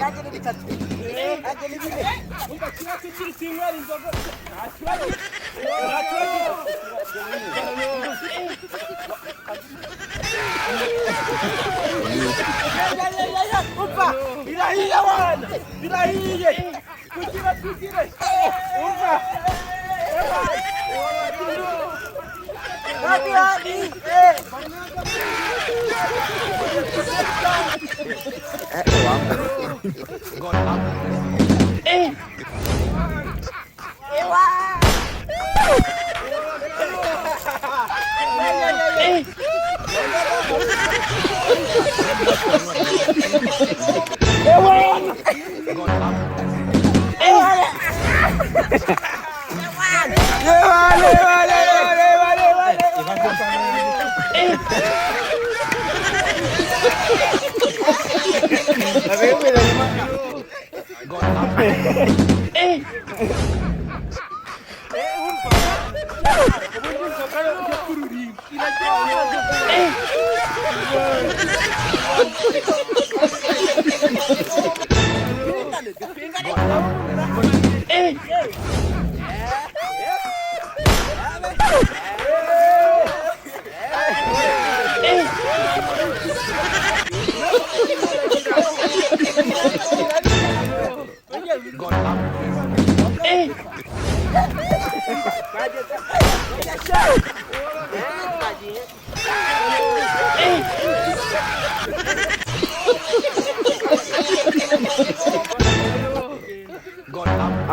nanjye ni bitatu nanjye ni bine umva kiba kikiri kinywera inzoga nta kibazo nta kibazo umva birahiye wana birahiye twigire umva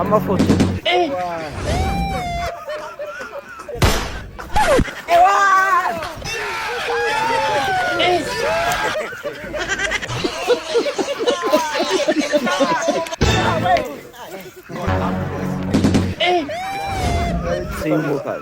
amafoto simbuka